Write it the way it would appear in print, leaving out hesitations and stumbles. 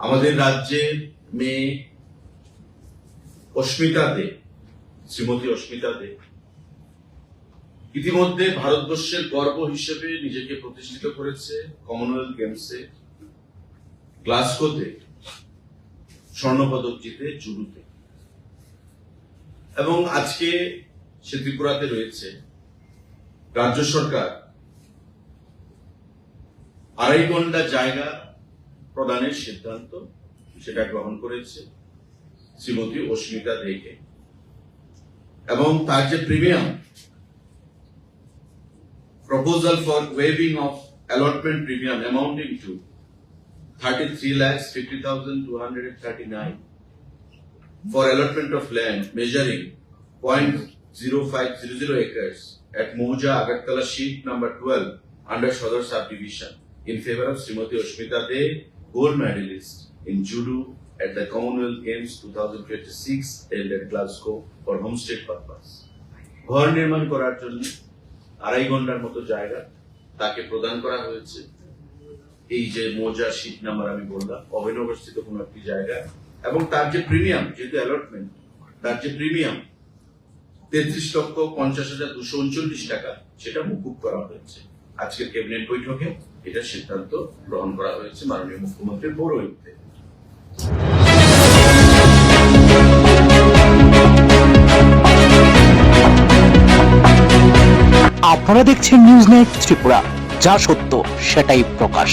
আমাদের রাজ্যের মেয়ে অস্মিতা দে, শ্রীমতী অস্মিতা দে ইতিমধ্যে ভারতবর্ষের গর্ব হিসেবে নিজেকে প্রতিষ্ঠিত করেছে। কমনওয়েলথ গেমসে গ্লাসগোতে স্বর্ণপদক জিতে জুডোতে, এবং আজকে সে ত্রিপুরাতে রয়েছে। রাজ্য সরকার 2.5 ঘন্টা জায়গা প্রদানের সিদ্ধান্ত সেটা গ্রহণ করেছে শ্রীমতী অস্মিতা দেকে, এবং তার যে premium proposal for waiving of allotment premium amounting to 33,50,239 for allotment of land measuring 0.0500 acres at Moja, Agartala sheet number 12 under Shodor subdivision in favor of Srimati Oshmita De, gold medalist in judo at the Commonwealth Games 2026 held at Glasgow for homestead purpose. ঘর নির্মাণ করার জন্য 2.5 ঘন্টার মতো জায়গা তাকে প্রদান করা হয়েছে। এই যে মোজা শীট নাম্বার আমি বললাম, অভিনবস্থিত কোন একটি জায়গা, এবং তার যে প্রিমিয়াম, যেহেতু অ্যালটমেন্ট, তার যে প্রিমিয়াম 33,50,239 টাকা, সেটা মকুব করা হয়েছে। আজকের ক্যাবিনেট বৈঠকে এটা সিদ্ধান্ত গ্রহণ করা হয়েছে মাননীয় মুখ্যমন্ত্রীর পৌরোহিত্যে। আপনারা দেখছেন নিউজ নাইট ত্রিপুরা, যা সত্য সেটাই প্রকাশ।